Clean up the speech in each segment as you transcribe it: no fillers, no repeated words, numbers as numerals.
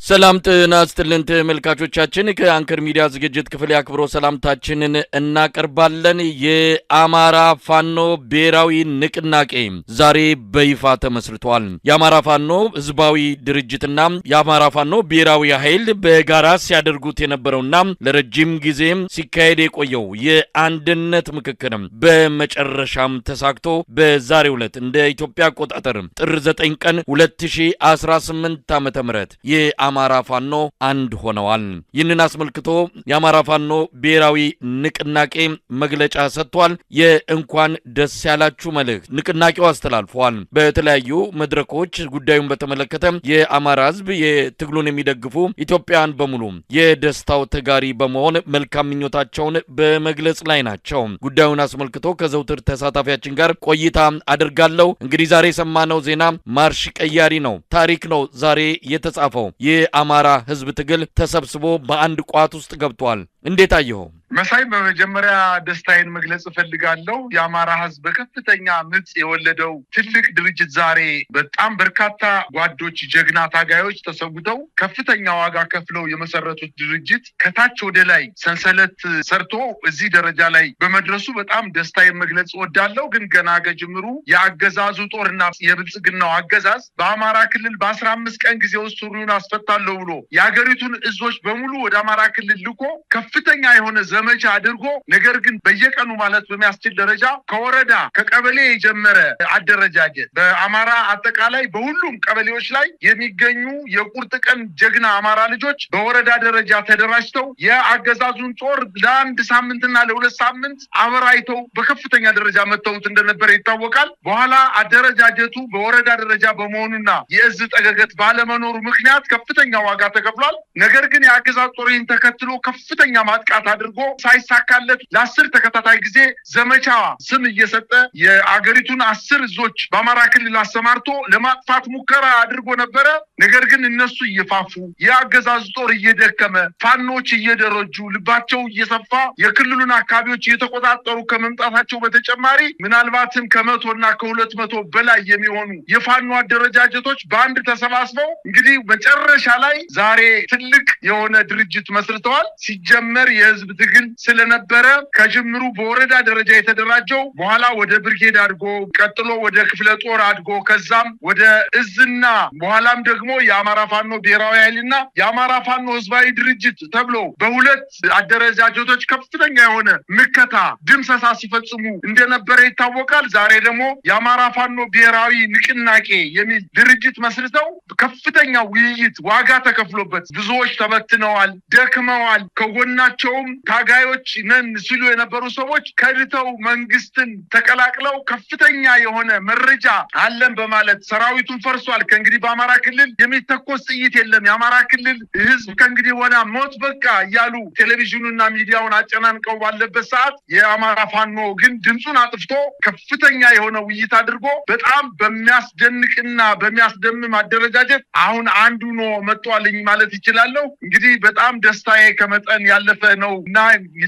ሰላም ጤና ይስጥልን ተመልካቾቻችን ከአንከር ሚዲያ ዝግጅት ክፍል ያክብሮ ሰላምታችንን እናቀርባለን። የአማራ ፋኖ ብሔራዊ ንቅናቄ ዛሬ በይፋ ተመስርቷል። የአማራ ፋኖ ህዝባዊ ድርጅትና የአማራ ፋኖ ብሔራዊ ኃይል በጋራ ሲያደርጉት የነበረውና ለረጅም ጊዜ ሲካሄድ የቆየው የአንድነት ምክክር በመጨረሻም ተሳክቶ በዛሬው ዕለት እንደ ኢትዮጵያ አቆጣጠር ጥር 9 ቀን 2018 ዓ.ም አማራ ፋኖ አንድ ሆነዋል። ይህንን አስመልክቶ የአማራ ፋኖ ብሔራዊ ንቅናቄ መግለጫ ሰጥቷል። የእንኳን ደስ ያላችሁ መልእክት ንቅናቄው አስተላልፏል። በተለያዩ መድረኮች ጉዳዩን በተመለከተ የአማራ ህዝብ የትግሉን የሚደግፉ ኢትዮጵያውያን በሙሉ የደስታው ተጋሪ በመሆን መልካም ምኞታቸውን በመግለጽ ላይ ናቸው። ጉዳዩን አስመልክቶ ከዘውትር ተሳታፊያችን ጋር ቆይታ አድርጋለሁ። እንግዲህ ዛሬ የሰማነው ዜና ማርሽ ቀያሪ ነው፣ ታሪክ ነው ዛሬ የተጻፈው። የአማራ ህዝብ ትግል ተሰብስቦ በአንድ ቋት ውስጥ ገብቷል። እንዴት አየኸው? መሳይ በመጀመሪያ ደስታዬን መግለጽ እፈልጋለሁ። የአማራ ህዝብ በከፍተኛ ምጽ የወለደው ትልቅ ድርጅት ዛሬ በጣም በርካታ ጓዶች፣ ጀግና ታጋዮች ተሰውተው ከፍተኛ ዋጋ ከፍለው የመሰረቱት ድርጅት ከታች ወደ ላይ ሰንሰለት ሰርቶ እዚህ ደረጃ ላይ በመድረሱ በጣም ደስታዬን መግለጽ እወዳለሁ። ግን ገና ከጅምሩ የአገዛዙ ጦርና የብልጽግናው አገዛዝ በአማራ ክልል በ15 ቀን ጊዜ ውስጥ ሱሪውን አስፈታለሁ ብሎ የሀገሪቱን እዞች በሙሉ ወደ አማራ ክልል ልኮ ከፍተኛ የሆነ ዘመቻ አድርጎ ነገር ግን በየቀኑ ማለት በሚያስችል ደረጃ ከወረዳ ከቀበሌ የጀመረ አደረጃጀት በአማራ አጠቃላይ በሁሉም ቀበሌዎች ላይ የሚገኙ የቁርጥ ቀን ጀግና አማራ ልጆች በወረዳ ደረጃ ተደራጅተው የአገዛዙን ጦር ለአንድ ሳምንትና ለሁለት ሳምንት አበራይተው በከፍተኛ ደረጃ መተውት እንደነበረ ይታወቃል። በኋላ አደረጃጀቱ በወረዳ ደረጃ በመሆኑና የእዝ ጠገገት ባለመኖሩ ምክንያት ከፍተኛ ዋጋ ተከፍሏል። ነገር ግን የአገዛዝ ጦርን ተከትሎ ከፍተኛ ማጥቃት አድርጎ ሳይሳካለት ለ10 ተከታታይ ጊዜ ዘመቻ ስም እየሰጠ የአገሪቱን 10 እዞች በአማራ ክልል አሰማርቶ ለማጥፋት ሙከራ አድርጎ ነበረ። ነገር ግን እነሱ እየፋፉ የአገዛዝ ጦር እየደከመ ፋኖች እየደረጁ ልባቸው እየሰፋ የክልሉን አካባቢዎች እየተቆጣጠሩ ከመምጣታቸው በተጨማሪ ምናልባትም ከ100 እና ከ200 በላይ የሚሆኑ የፋኖ አደረጃጀቶች በአንድ ተሰባስበው እንግዲህ መጨረሻ ላይ ዛሬ ትልቅ የሆነ ድርጅት መስርተዋል። ሲጀመር የህዝብ ትግል ስለነበረ ከጅምሩ በወረዳ ደረጃ የተደራጀው በኋላ ወደ ብርጌድ አድጎ ቀጥሎ ወደ ክፍለ ጦር አድጎ ከዛም ወደ እዝና በኋላም ደግሞ የአማራ ፋኖ ብሔራዊ ኃይልና የአማራ ፋኖ ህዝባዊ ድርጅት ተብሎ በሁለት አደረጃጀቶች ከፍተኛ የሆነ ምከታ ድምሰሳ ሲፈጽሙ እንደነበረ ይታወቃል። ዛሬ ደግሞ የአማራ ፋኖ ብሔራዊ ንቅናቄ የሚል ድርጅት መስርተው ከፍተኛ ውይይት ዋጋ ተከፍሎበት ብዙዎች ተበትነዋል፣ ደክመዋል። ከጎናቸውም ታጋዮች ነን ሲሉ የነበሩ ሰዎች ከድተው መንግስትን ተቀላቅለው ከፍተኛ የሆነ መረጃ አለን በማለት ሰራዊቱን ፈርሷል፣ ከእንግዲህ በአማራ ክልል የሚተኮስ ጥይት የለም፣ የአማራ ክልል ህዝብ ከእንግዲህ ወና ሞት በቃ እያሉ ቴሌቪዥኑና ሚዲያውን አጨናንቀው ባለበት ሰዓት የአማራ ፋኖ ግን ድምፁን አጥፍቶ ከፍተኛ የሆነ ውይይት አድርጎ በጣም በሚያስደንቅና በሚያስደምም አደረጃጀት አሁን አንዱ ነው መጥቷልኝ ማለት ይችላለሁ። እንግዲህ በጣም ደስታዬ ከመጠን ያለፈ ነው እና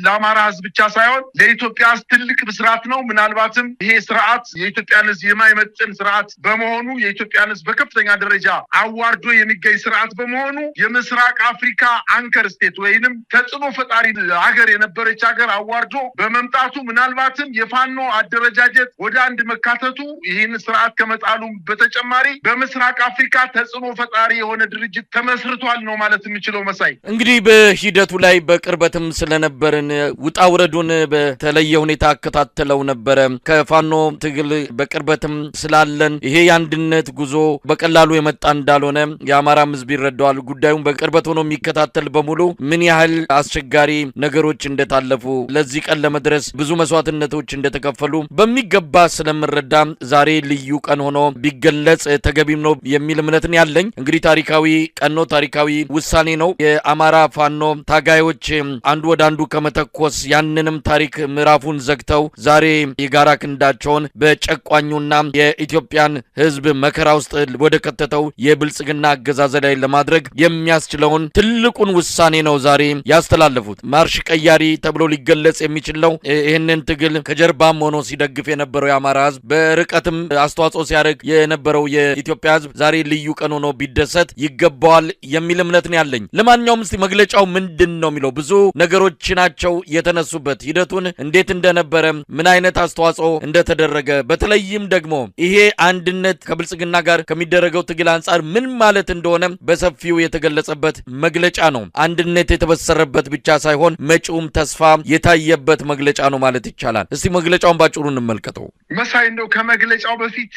ለአማራ ህዝብ ብቻ ሳይሆን ለኢትዮጵያ ትልቅ ብስራት ነው። ምናልባትም ይሄ ስርዓት የኢትዮጵያን ህዝብ የማይመጥን ስርዓት በመሆኑ የኢትዮጵያን ህዝብ በከፍተኛ ደረጃ አዋርዶ የሚገኝ ስርዓት በመሆኑ የምስራቅ አፍሪካ አንከር ስቴት ወይንም ተጽዕኖ ፈጣሪ ሀገር የነበረች ሀገር አዋርዶ በመምጣቱ ምናልባትም የፋኖ አደረጃጀት ወደ አንድ መካተቱ ይህን ስርዓት ከመጣሉ በተጨማሪ በምስራቅ አፍሪካ ተጽዕኖ ፈጣሪ የሆነ ድርጅት ተመስርቷል ነው ማለት የሚችለው። መሳይ እንግዲህ በሂደቱ ላይ በቅርበትም ስለነበርን ውጣ ውረዱን በተለየ ሁኔታ አከታተለው ነበረ። ከፋኖ ትግል በቅርበትም ስላለን ይሄ የአንድነት ጉዞ በቀላሉ የመጣ እንዳልሆነ የአማራም ህዝብ ይረዳዋል። ጉዳዩን በቅርበት ሆኖ የሚከታተል በሙሉ ምን ያህል አስቸጋሪ ነገሮች እንደታለፉ ለዚህ ቀን ለመድረስ ብዙ መስዋዕትነቶች እንደተከፈሉ በሚገባ ስለምረዳ ዛሬ ልዩ ቀን ሆኖ ቢገለጽ ተገቢም ነው የሚል እምነትን ያለኝ። እንግዲህ ታሪካዊ ቀን ነው፣ ታሪካዊ ውሳኔ ነው። የአማራ ፋኖ ታጋዮች አንዱ ወደ አንዱ ከመተኮስ ያንንም ታሪክ ምዕራፉን ዘግተው ዛሬ የጋራ ክንዳቸውን በጨቋኙና የኢትዮጵያን ህዝብ መከራ ውስጥ ወደ ከተተው የብልጽግና አገዛዝ ላይ ለማድረግ የሚያስችለውን ትልቁን ውሳኔ ነው ዛሬ ያስተላለፉት። ማርሽ ቀያሪ ተብሎ ሊገለጽ የሚችል ነው። ይህንን ትግል ከጀርባም ሆኖ ሲደግፍ የነበረው የአማራ ህዝብ በርቀትም አስተዋጽኦ ሲያደርግ የነበረው የኢትዮጵያ ህዝብ ዛሬ ልዩ ቀን ሆኖ ቢደሰት ይገባዋል የሚል እምነት ነው ያለኝ። ለማንኛውም እስቲ መግለጫው ምንድን ነው የሚለው ብዙ ነገሮች ናቸው የተነሱበት። ሂደቱን እንዴት እንደነበረ፣ ምን አይነት አስተዋጽኦ እንደተደረገ፣ በተለይም ደግሞ ይሄ አንድነት ከብልጽግና ጋር ከሚደረገው ትግል አንጻር ምን ማለት እንደሆነ በሰፊው የተገለጸበት መግለጫ ነው። አንድነት የተበሰረበት ብቻ ሳይሆን መጪውም ተስፋ የታየበት መግለጫ ነው ማለት ይቻላል። እስቲ መግለጫውን ባጭሩ እንመልከተው። መሳይ እንደው ከመግለጫው በፊት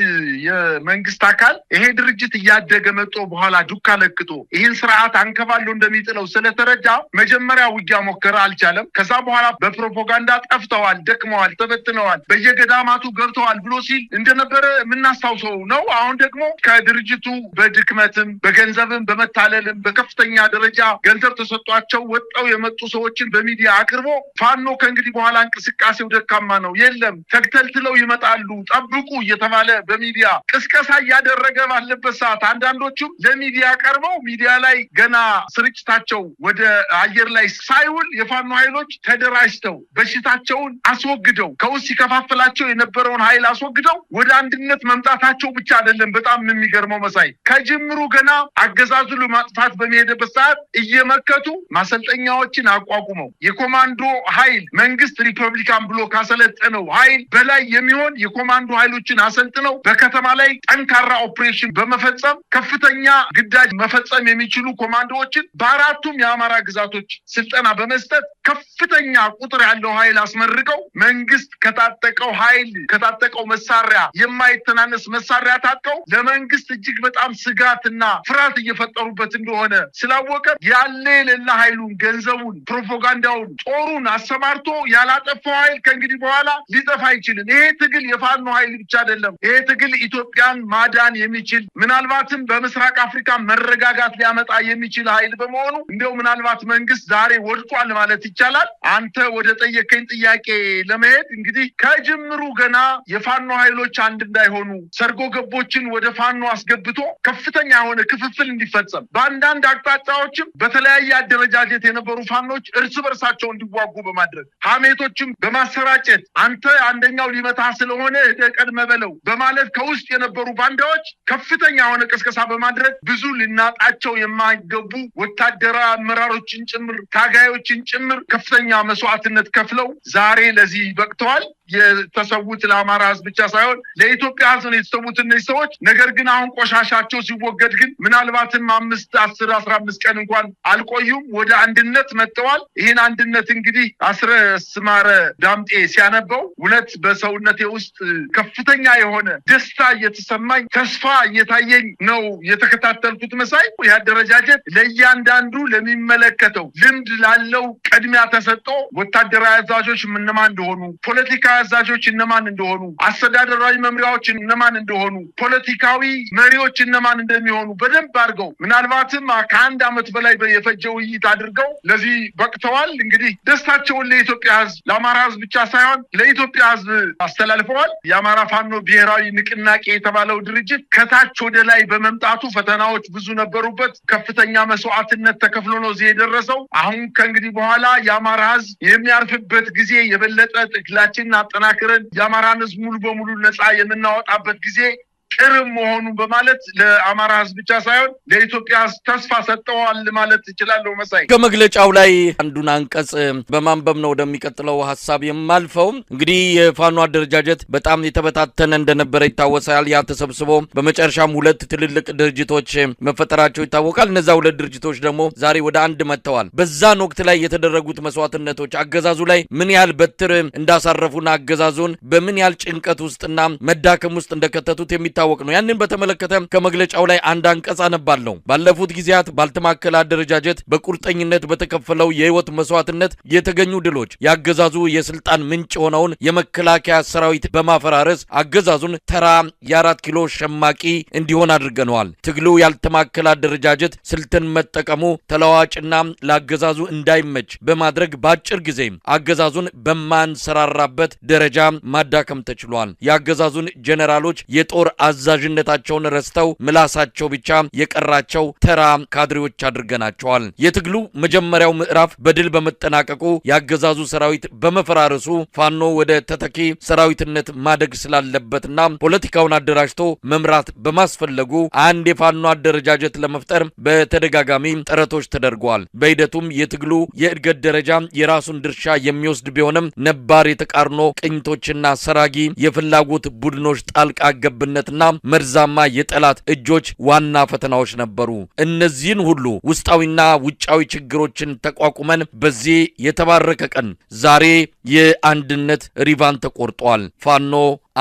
የመንግስት አካል ይሄ ድርጅት እያደገ መጥቶ በኋላ ዱካ ለክቶ ይህን ስርዓት አንከባሎ እንደሚጥለው ስለተረዳ መጀመሪያ ውጊያ ሞከረ፣ አልቻለም። ከዛ በኋላ በፕሮፓጋንዳ ጠፍተዋል፣ ደክመዋል፣ ተበትነዋል፣ በየገዳማቱ ገብተዋል ብሎ ሲል እንደነበረ የምናስታውሰው ነው። አሁን ደግሞ ከድርጅቱ በድክመትም በገንዘብም በመታለልም በከፍተኛ ደረጃ ገንዘብ ተሰጧቸው ወጣው የመጡ ሰዎችን በሚዲያ አቅርቦ ፋኖ ከእንግዲህ በኋላ እንቅስቃሴው ደካማ ነው፣ የለም ተግተልትለው ይመጣሉ ጠብቁ እየተባለ በሚዲያ ቅስቀሳ እያደረገ ባለበት ሰዓት አንዳንዶቹም ለሚዲያ ቀርበው ሚዲያ ላይ ገና ስርጭታቸው ወደ አየር ላይ ሳይውል የፋኖ ኃይሎች ተደራጅተው በሽታቸውን አስወግደው ከውስጥ ሲከፋፍላቸው የነበረውን ኃይል አስወግደው ወደ አንድነት መምጣታቸው ብቻ አይደለም። በጣም የሚገርመው መሳይ ከጅምሩ ገና አገዛዙ ለማጥፋት በሚሄድበት ሰዓት እየመከቱ ማሰልጠኛዎችን አቋቁመው የኮማንዶ ኃይል መንግስት ሪፐብሊካን ብሎ ካሰለጠነው ኃይል በላይ የሚሆን የኮማንዶ ኃይሎችን አሰልጥነው በከተማ ላይ ጠንካራ ኦፕሬሽን በመፈጸም ከፍተኛ ግዳጅ መፈጸም የሚችሉ ኮማንዶዎችን በአራቱም የአማራ ግዛቶች ስልጠና በመስጠት ከፍተኛ ቁጥር ያለው ኃይል አስመርቀው መንግስት ከታጠቀው ኃይል ከታጠቀው መሳሪያ የማይተናነስ መሳሪያ ታጥቀው ለመንግስት እጅግ በጣም ስጋትና ፍርሃት እየፈጠሩበት እንደሆነ ስላወቀ ያለ የሌላ ኃይሉን ገንዘቡን ፕሮፓጋንዳውን ጦሩን አሰማርቶ ያላጠፋው ኃይል ከእንግዲህ በኋላ ሊጠፋ አይችልም። ይሄ ትግል የፋኖ ኃይል ብቻ አይደለም። ይሄ ትግል ኢትዮጵያን ማዳን የሚችል ምናልባትም በምስራቅ አፍሪካ መረጋጋት ሊያመጣ የሚችል ኃይል በመሆኑ እንደው ምናልባት መንግስት ዛሬ ወድቋል ማለት ይቻላል። አንተ ወደ ጠየቀኝ ጥያቄ ለመሄድ እንግዲህ ከጅምሩ ገና የፋኖ ኃይሎች አንድ እንዳይሆኑ ሰርጎ ገቦችን ወደ ፋኖ አስገብቶ ከፍተኛ የሆነ ክፍፍል እንዲፈጸም በአንዳንድ አቅጣጫዎችም በተለያየ አደረጃጀት የነበሩ ፋኖች እርስ በርሳቸው እንዲዋጉ በማድረግ ሐሜቶችም በማሰራጨት አንተ አንደኛው ሊመታ ስለሆነ ቀድመ በለው በማለት ከውስጥ የነበሩ ባንዳዎች ከፍተኛ የሆነ ቅስቀሳ በማድረግ ብዙ ልናጣቸው የማይገቡ ወታደራዊ አመራሮችን ጭምር ታጋዮችን ጭምር ከፍተኛ መስዋዕትነት ከፍለው ዛሬ ለዚህ በቅተዋል። የተሰዉት ለአማራ ህዝብ ብቻ ሳይሆን ለኢትዮጵያ ህዝብ ነው የተሰዉት እነዚህ ሰዎች። ነገር ግን አሁን ቆሻሻቸው ሲወገድ ግን ምናልባትም 5፣ 10፣ 15 ቀን እንኳን አልቆዩም፣ ወደ አንድነት መጥተዋል። ይህን አንድነት እንግዲህ አስረስ ማረ ዳምጤ ሲያነበው እውነት በሰውነቴ ውስጥ ከፍተኛ የሆነ ደስታ እየተሰማኝ ተስፋ እየታየኝ ነው የተከታተልኩት። መሳይ ይህ አደረጃጀት ለእያንዳንዱ ለሚመለከተው ልምድ ላለው ቅድሚያ ተሰጥቶ ወታደራዊ አዛዦች እነማን እንደሆኑ፣ ፖለቲካ አዛዦች እነማን እንደሆኑ፣ አስተዳደራዊ መምሪያዎች እነማን እንደሆኑ፣ ፖለቲካዊ መሪዎች እነማን እንደሚሆኑ በደንብ አድርገው ምናልባትም ከ1 ዓመት በላይ የፈጀ ውይይት አድርገው ለዚህ በቅተዋል። እንግዲህ ደስታቸውን ለኢትዮጵያ ህዝብ ለአማራ ህዝብ ብቻ ሳይሆን ለኢትዮጵያ ህዝብ አስተላልፈዋል። የአማራ ፋኖ ብሔራዊ ንቅናቄ የተባለው ድርጅት ከታች ወደ ላይ በመምጣቱ ፈተናዎች ብዙ ነበሩበት። ከፍተኛ መስዋዕትነት ተከፍሎ ነው እዚህ የደረሰው። አሁን ከእንግዲህ በኋላ የአማራ ህዝብ የሚያርፍበት ጊዜ የበለጠ ትግላችንን አጠናክረን የአማራን ህዝብ ሙሉ በሙሉ ነፃ የምናወጣበት ጊዜ ቅርብ መሆኑን በማለት ለአማራ ህዝብ ብቻ ሳይሆን ለኢትዮጵያ ተስፋ ሰጥተዋል ማለት ይችላልው። መሳይ ከመግለጫው ላይ አንዱን አንቀጽ በማንበብ ነው ወደሚቀጥለው ሐሳብ የማልፈው። እንግዲህ የፋኖ አደረጃጀት በጣም የተበታተነ እንደነበረ ይታወሳል። ያ ተሰብስቦ በመጨረሻም 2 ትልልቅ ድርጅቶች መፈጠራቸው ይታወቃል። እነዛ 2 ድርጅቶች ደግሞ ዛሬ ወደ አንድ መጥተዋል። በዛን ወቅት ላይ የተደረጉት መስዋዕትነቶች አገዛዙ ላይ ምን ያህል በትር እንዳሳረፉና አገዛዙን በምን ያህል ጭንቀት ውስጥና መዳከም ውስጥ እንደከተቱት የሚታወቅ ነው። ያንን በተመለከተ ከመግለጫው ላይ አንድ አንቀጽ አነባለሁ። ባለፉት ጊዜያት ባልተማከለ አደረጃጀት በቁርጠኝነት በተከፈለው የህይወት መስዋዕትነት የተገኙ ድሎች ያገዛዙ የስልጣን ምንጭ ሆነውን የመከላከያ ሰራዊት በማፈራረስ አገዛዙን ተራ የ4 ኪሎ ሸማቂ እንዲሆን አድርገነዋል። ትግሉ ያልተማከለ አደረጃጀት ስልትን መጠቀሙ ተለዋዋጭና ለአገዛዙ እንዳይመች በማድረግ በአጭር ጊዜ አገዛዙን በማንሰራራበት ደረጃ ማዳከም ተችሏል። የአገዛዙን ጀነራሎች የጦር አዛዥነታቸውን ረስተው ምላሳቸው ብቻ የቀራቸው ተራ ካድሬዎች አድርገናቸዋል። የትግሉ መጀመሪያው ምዕራፍ በድል በመጠናቀቁ የአገዛዙ ሰራዊት በመፈራረሱ ፋኖ ወደ ተተኪ ሰራዊትነት ማደግ ስላለበትና ፖለቲካውን አደራጅቶ መምራት በማስፈለጉ አንድ የፋኖ አደረጃጀት ለመፍጠር በተደጋጋሚ ጥረቶች ተደርጓል። በሂደቱም የትግሉ የእድገት ደረጃ የራሱን ድርሻ የሚወስድ ቢሆንም ነባር የተቃርኖ ቅኝቶችና ሰራጊ የፍላጎት ቡድኖች ጣልቃ ገብነትና መርዛማ የጠላት እጆች ዋና ፈተናዎች ነበሩ። እነዚህን ሁሉ ውስጣዊና ውጫዊ ችግሮችን ተቋቁመን በዚህ የተባረከ ቀን ዛሬ የአንድነት ሪቫን ተቆርጧል። ፋኖ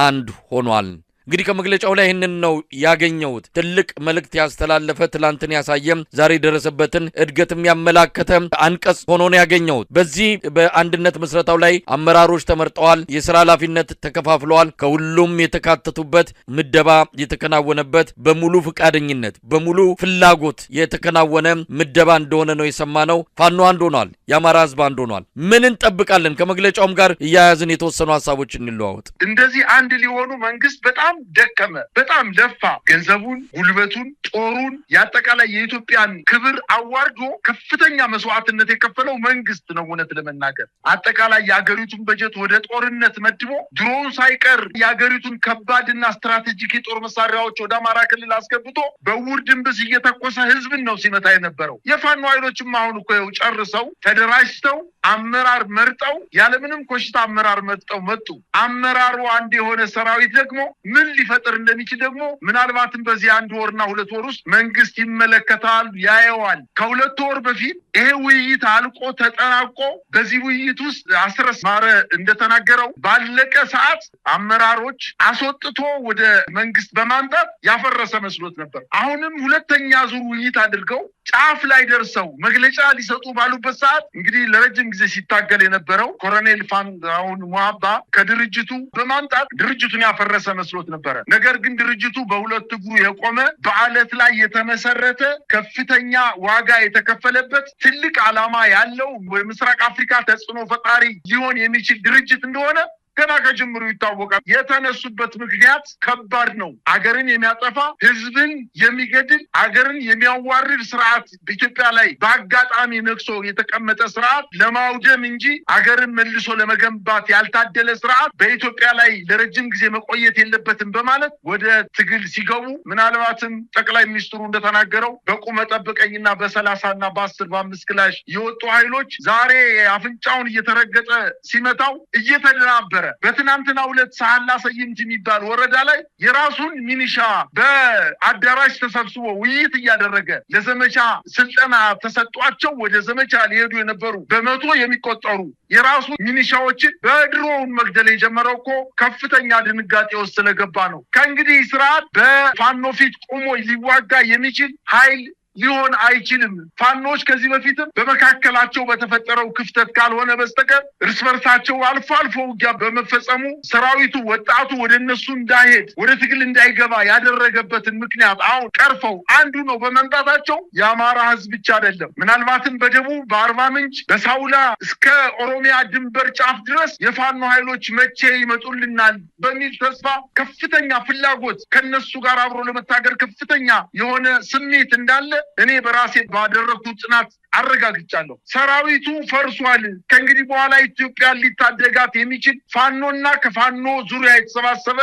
አንድ ሆኗል። እንግዲህ ከመግለጫው ላይ ይህንን ነው ያገኘሁት። ትልቅ መልእክት ያስተላለፈ ትላንትን ያሳየም ዛሬ ደረሰበትን እድገትም ያመላከተ አንቀጽ ሆኖ ነው ያገኘሁት። በዚህ በአንድነት መስረታው ላይ አመራሮች ተመርጠዋል። የሥራ ኃላፊነት ተከፋፍለዋል። ከሁሉም የተካተቱበት ምደባ የተከናወነበት በሙሉ ፍቃደኝነት በሙሉ ፍላጎት የተከናወነ ምደባ እንደሆነ ነው የሰማነው። ፋኖ አንድ ሆኗል። የአማራ ህዝብ አንድ ሆኗል። ምን እንጠብቃለን? ከመግለጫውም ጋር እያያዝን የተወሰኑ ሀሳቦች እንለዋወጥ። እንደዚህ አንድ ሊሆኑ መንግስት በጣም ደከመ፣ በጣም ለፋ። ገንዘቡን፣ ጉልበቱን፣ ጦሩን ያጠቃላይ የኢትዮጵያን ክብር አዋርዶ ከፍተኛ መስዋዕትነት የከፈለው መንግስት ነው። እውነት ለመናገር አጠቃላይ የአገሪቱን በጀት ወደ ጦርነት መድቦ ድሮን ሳይቀር የአገሪቱን ከባድና ስትራቴጂክ የጦር መሳሪያዎች ወደ አማራ ክልል አስገብቶ በውር ድንብስ እየተኮሰ ህዝብን ነው ሲመታ የነበረው። የፋኖ ኃይሎችም አሁን እኮ ጨርሰው ተደራጅተው አመራር መርጠው ያለምንም ኮሽታ አመራር መርጠው መጡ። አመራሩ አንድ የሆነ ሰራዊት ደግሞ ምን ሊፈጥር እንደሚችል ደግሞ ምናልባትም በዚህ 1 ወርና 2 ወር ውስጥ መንግስት ይመለከታል፣ ያየዋል። ከ2 ወር በፊት ይሄ ውይይት አልቆ ተጠናቆ በዚህ ውይይት ውስጥ አስረስ ማረ እንደተናገረው ባለቀ ሰዓት አመራሮች አስወጥቶ ወደ መንግስት በማምጣት ያፈረሰ መስሎት ነበር። አሁንም ሁለተኛ ዙር ውይይት አድርገው ጫፍ ላይ ደርሰው መግለጫ ሊሰጡ ባሉበት ሰዓት እንግዲህ ለረጅም ጊዜ ሲታገል የነበረው ኮሎኔል ፋንታሁን ሙሀባ ከድርጅቱ በማምጣት ድርጅቱን ያፈረሰ መስሎት ነበረ። ነገር ግን ድርጅቱ በሁለት እግሩ የቆመ በአለት ላይ የተመሰረተ ከፍተኛ ዋጋ የተከፈለበት ትልቅ ዓላማ ያለው በምስራቅ አፍሪካ ተጽዕኖ ፈጣሪ ሊሆን የሚችል ድርጅት እንደሆነ ገና ከጅምሩ ይታወቃል። የተነሱበት ምክንያት ከባድ ነው። አገርን የሚያጠፋ ህዝብን የሚገድል አገርን የሚያዋርድ ስርዓት በኢትዮጵያ ላይ በአጋጣሚ ነግሶ የተቀመጠ ስርዓት ለማውደም እንጂ አገርን መልሶ ለመገንባት ያልታደለ ስርዓት በኢትዮጵያ ላይ ለረጅም ጊዜ መቆየት የለበትም በማለት ወደ ትግል ሲገቡ ምናልባትም ጠቅላይ ሚኒስትሩ እንደተናገረው በቁመ ጠብቀኝና በ30 እና በ10 በ5 ክላሽ የወጡ ኃይሎች ዛሬ አፍንጫውን እየተረገጠ ሲመታው እየተደናበረ በትናንትና ሁለት ሳህላ ሰይምት የሚባል ወረዳ ላይ የራሱን ሚኒሻ በአዳራሽ ተሰብስቦ ውይይት እያደረገ ለዘመቻ ስልጠና ተሰጧቸው ወደ ዘመቻ ሊሄዱ የነበሩ በመቶ የሚቆጠሩ የራሱ ሚኒሻዎችን በድሮውን መግደል የጀመረው እኮ ከፍተኛ ድንጋጤ ውስጥ ስለገባ ነው። ከእንግዲህ ስርዓት በፋኖ ፊት ቆሞ ሊዋጋ የሚችል ኃይል ሊሆን አይችልም። ፋኖች ከዚህ በፊትም በመካከላቸው በተፈጠረው ክፍተት ካልሆነ በስተቀር እርስ በርሳቸው አልፎ አልፎ ውጊያ በመፈጸሙ ሰራዊቱ ወጣቱ ወደ እነሱ እንዳይሄድ ወደ ትግል እንዳይገባ ያደረገበትን ምክንያት አሁን ቀርፈው አንዱ ነው በመምጣታቸው የአማራ ህዝብ ብቻ አይደለም፣ ምናልባትም በደቡብ በአርባ ምንጭ በሳውላ እስከ ኦሮሚያ ድንበር ጫፍ ድረስ የፋኖ ኃይሎች መቼ ይመጡልናል በሚል ተስፋ ከፍተኛ ፍላጎት ከነሱ ጋር አብሮ ለመታገር ከፍተኛ የሆነ ስሜት እንዳለ እኔ በራሴ ባደረኩት ጥናት አረጋግጫለሁ። ሰራዊቱ ፈርሷል። ከእንግዲህ በኋላ ኢትዮጵያን ሊታደጋት የሚችል ፋኖና ከፋኖ ዙሪያ የተሰባሰበ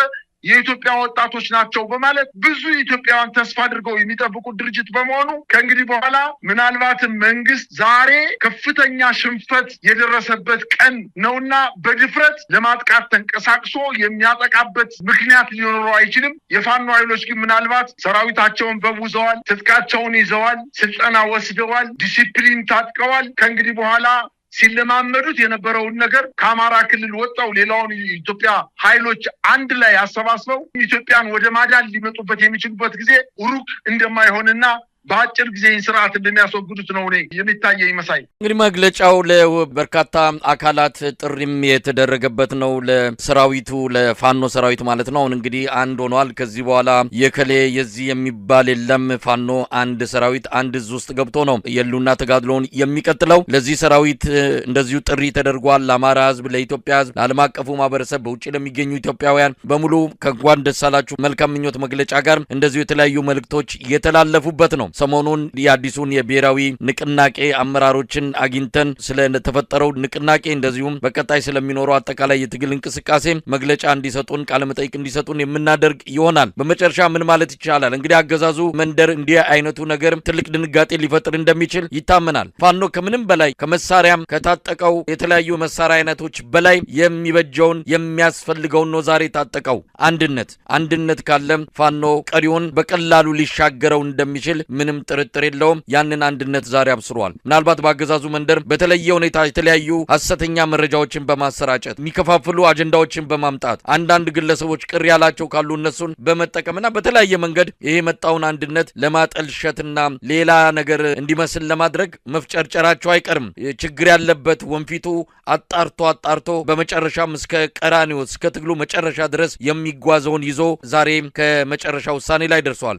የኢትዮጵያ ወጣቶች ናቸው በማለት ብዙ ኢትዮጵያውያን ተስፋ አድርገው የሚጠብቁት ድርጅት በመሆኑ ከእንግዲህ በኋላ ምናልባትም መንግስት ዛሬ ከፍተኛ ሽንፈት የደረሰበት ቀን ነውና በድፍረት ለማጥቃት ተንቀሳቅሶ የሚያጠቃበት ምክንያት ሊኖረው አይችልም። የፋኖ ኃይሎች ግን ምናልባት ሰራዊታቸውን በውዘዋል፣ ትጥቃቸውን ይዘዋል፣ ስልጠና ወስደዋል፣ ዲሲፕሊን ታጥቀዋል። ከእንግዲህ በኋላ ሲለማመዱት የነበረውን ነገር ከአማራ ክልል ወጣው ሌላውን ኢትዮጵያ ኃይሎች አንድ ላይ አሰባስበው ኢትዮጵያን ወደ ማዳን ሊመጡበት የሚችሉበት ጊዜ ሩቅ እንደማይሆንና በአጭር ጊዜ ስርዓት እንደሚያስወግዱት ነው የሚታየኝ። መሳይ እንግዲህ መግለጫው ለበርካታ አካላት ጥሪም የተደረገበት ነው፣ ለሰራዊቱ ለፋኖ ሰራዊት ማለት ነው። አሁን እንግዲህ አንድ ሆኗል። ከዚህ በኋላ የከሌ የዚህ የሚባል የለም። ፋኖ አንድ ሰራዊት አንድ እዝ ውስጥ ገብቶ ነው የሉና ተጋድሎውን የሚቀጥለው። ለዚህ ሰራዊት እንደዚሁ ጥሪ ተደርጓል። ለአማራ ህዝብ፣ ለኢትዮጵያ ህዝብ፣ ለዓለም አቀፉ ማህበረሰብ፣ በውጭ ለሚገኙ ኢትዮጵያውያን በሙሉ ከእንኳን ደስ አላችሁ መልካም ምኞት መግለጫ ጋር እንደዚሁ የተለያዩ መልእክቶች የተላለፉበት ነው። ሰሞኑን የአዲሱን የብሔራዊ ንቅናቄ አመራሮችን አግኝተን ስለተፈጠረው ንቅናቄ እንደዚሁም በቀጣይ ስለሚኖረው አጠቃላይ የትግል እንቅስቃሴ መግለጫ እንዲሰጡን ቃለ መጠይቅ እንዲሰጡን የምናደርግ ይሆናል። በመጨረሻ ምን ማለት ይቻላል? እንግዲህ አገዛዙ መንደር እንዲህ አይነቱ ነገር ትልቅ ድንጋጤ ሊፈጥር እንደሚችል ይታመናል። ፋኖ ከምንም በላይ ከመሳሪያም ከታጠቀው የተለያዩ መሳሪያ አይነቶች በላይ የሚበጀውን የሚያስፈልገውን ነው ዛሬ ታጠቀው። አንድነት ካለም ፋኖ ቀሪውን በቀላሉ ሊሻገረው እንደሚችል ምንም ጥርጥር የለውም። ያንን አንድነት ዛሬ አብስሯል። ምናልባት በአገዛዙ መንደር በተለየ ሁኔታ የተለያዩ ሐሰተኛ መረጃዎችን በማሰራጨት የሚከፋፍሉ አጀንዳዎችን በማምጣት አንዳንድ ግለሰቦች ቅር ያላቸው ካሉ እነሱን በመጠቀምና በተለያየ መንገድ ይሄ መጣውን አንድነት ለማጠልሸትና ሌላ ነገር እንዲመስል ለማድረግ መፍጨርጨራቸው አይቀርም። ችግር ያለበት ወንፊቱ አጣርቶ በመጨረሻም እስከ ቀራኒዮ እስከ ትግሉ መጨረሻ ድረስ የሚጓዘውን ይዞ ዛሬ ከመጨረሻ ውሳኔ ላይ ደርሷል።